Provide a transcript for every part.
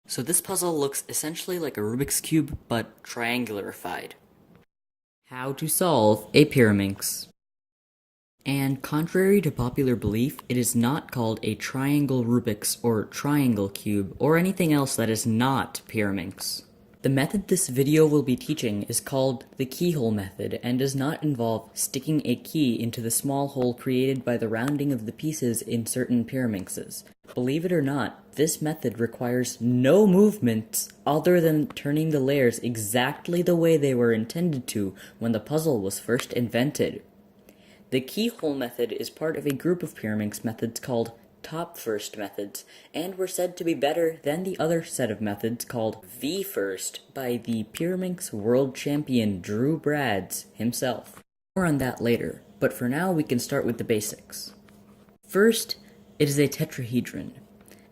So this puzzle looks essentially like a Rubik's Cube, but triangularified. How to solve a Pyraminx. And contrary to popular belief, it is not called a triangle Rubik's or triangle cube or anything else that is not Pyraminx. The method this video will be teaching is called the keyhole method and does not involve sticking a key into the small hole created by the rounding of the pieces in certain Pyraminxes. Believe it or not, this method requires no movements other than turning the layers exactly the way they were intended to when the puzzle was first invented. The keyhole method is part of a group of Pyraminx methods called top-first methods, and were said to be better than the other set of methods called V-first by the Pyraminx world champion Drew Brads himself. More on that later, but for now we can start with the basics. First, it is a tetrahedron,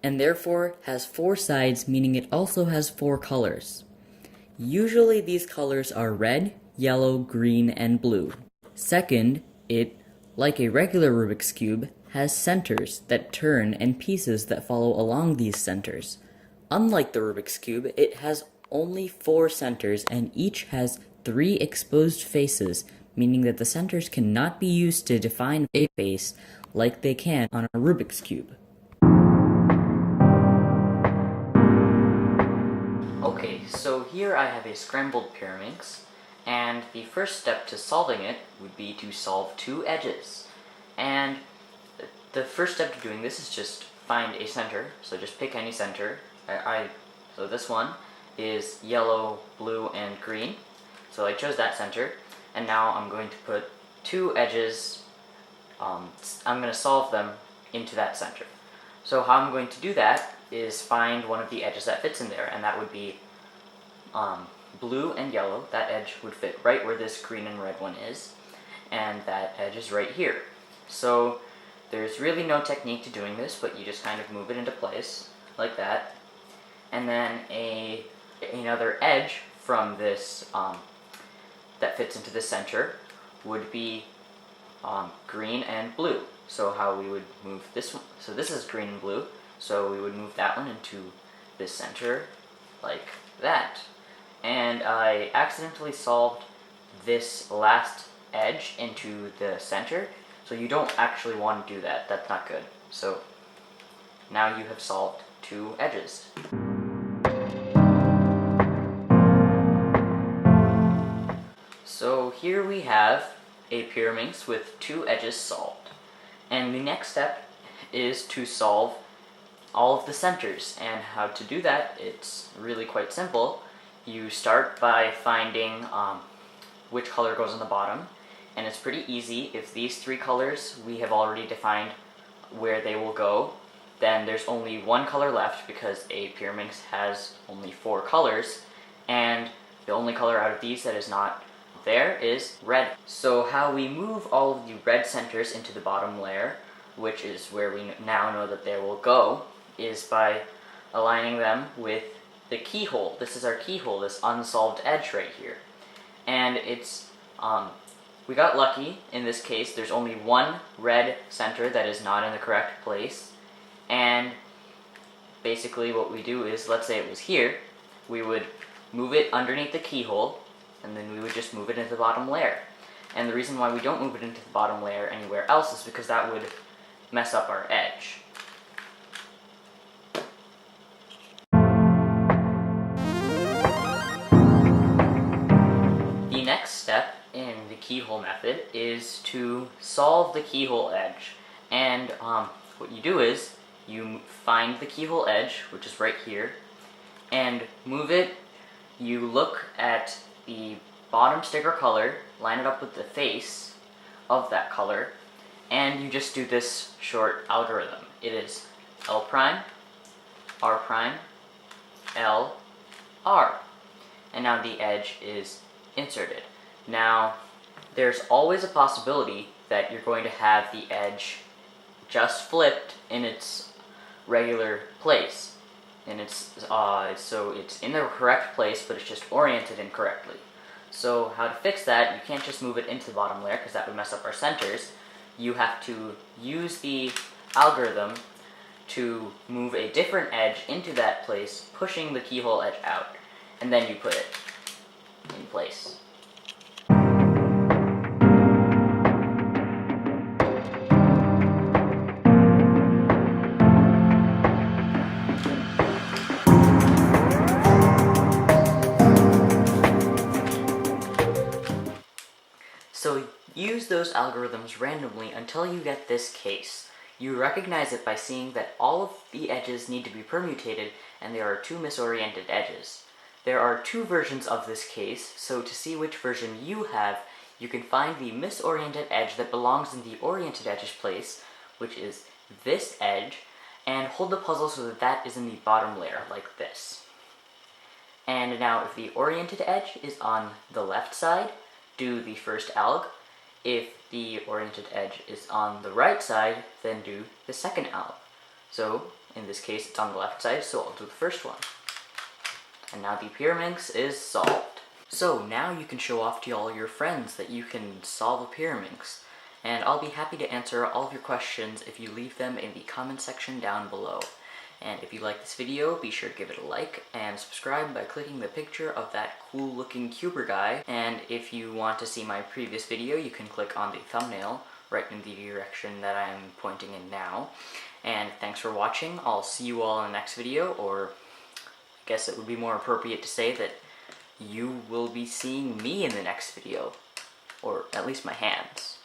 and therefore has 4 sides, meaning it also has 4 colors. Usually these colors are red, yellow, green, and blue. Second, it, like a regular Rubik's Cube, has centers that turn and pieces that follow along these centers. Unlike the Rubik's Cube, it has only 4 centers and each has 3 exposed faces, meaning that the centers cannot be used to define a face like they can on a Rubik's Cube. Okay, so here I have a scrambled Pyraminx, and the first step to solving it would be to solve 2 edges. And the first step to doing this is just find a center, so just pick any center. So this one is yellow, blue, and green, so I chose that center, and now I'm going to put 2 edges, I'm going to solve them into that center. So how I'm going to do that is find one of the edges that fits in there, and that would be blue and yellow. That edge would fit right where this green and red one is, and that edge is right here. So there's really no technique to doing this, but you just kind of move it into place like that, and then another edge from this that fits into the center would be green and blue. So how we would move this one, so this is green and blue, so we would move that one into this center like that. And I accidentally solved this last edge into the center, so you don't actually want to do that. That's not good. So now you have solved 2 edges. So here we have a Pyraminx with 2 edges solved. And the next step is to solve all of the centers. And how to do that, it's really quite simple. You start by finding which color goes on the bottom, and it's pretty easy. If these 3 colors we have already defined where they will go, then there's only 1 color left because a Pyraminx has only 4 colors, and the only color out of these that is not there is red. So how we move all of the red centers into the bottom layer, which is where we now know that they will go, is by aligning them with the keyhole. This is our keyhole, this unsolved edge right here. And it's, we got lucky in this case. There's only 1 red center that is not in the correct place. And basically what we do is, let's say it was here, we would move it underneath the keyhole, and then we would just move it into the bottom layer. And the reason why we don't move it into the bottom layer anywhere else is because that would mess up our edge. The next step in the keyhole method is to solve the keyhole edge. And what you do is you find the keyhole edge, which is right here, and move it. You look at the bottom sticker color, line it up with the face of that color, and you just do this short algorithm. It is L prime, R prime, L, R. And now the edge is inserted. Now, there's always a possibility that you're going to have the edge just flipped in its regular place. And so it's in the correct place, but it's just oriented incorrectly. So how to fix that, you can't just move it into the bottom layer because that would mess up our centers. You have to use the algorithm to move a different edge into that place, pushing the keyhole edge out, and then you put it in place. So use those algorithms randomly until you get this case. You recognize it by seeing that all of the edges need to be permutated and there are two misoriented edges. There are two versions of this case, so to see which version you have, you can find the misoriented edge that belongs in the oriented edges place, which is this edge, and hold the puzzle so that that is in the bottom layer, like this. And now if the oriented edge is on the left side, do the first alg. If the oriented edge is on the right side, then do the second alg. So, in this case, it's on the left side, so I'll do the first one. And now the Pyraminx is solved. So, now you can show off to all your friends that you can solve a Pyraminx. And I'll be happy to answer all of your questions if you leave them in the comment section down below. And if you like this video, be sure to give it a like and subscribe by clicking the picture of that cool looking cuber guy. And if you want to see my previous video, you can click on the thumbnail right in the direction that I'm pointing in now. And thanks for watching. I'll see you all in the next video, or I guess it would be more appropriate to say that you will be seeing me in the next video, or at least my hands.